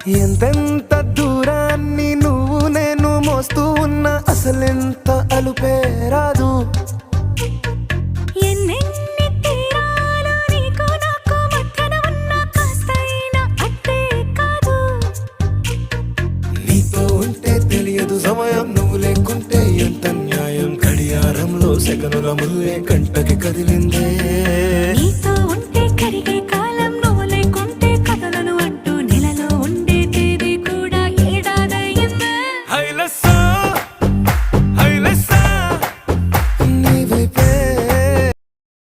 ఎంతెంత దూరాన్ని నువ్వు నేను మోస్తూ ఉన్నా అసలెంత అలుపే రాదు. ఎన్నెన్ని తీరాలు నీకు నాకు మధ్యన ఉన్నా కాస్తైనా అట్టే కాదు. నీతో ఉంటే తెలియదు సమయం, నువ్వు లేకుంటే ఎంత న్యాయం. గడియారంలో సెకనుల ముల్లే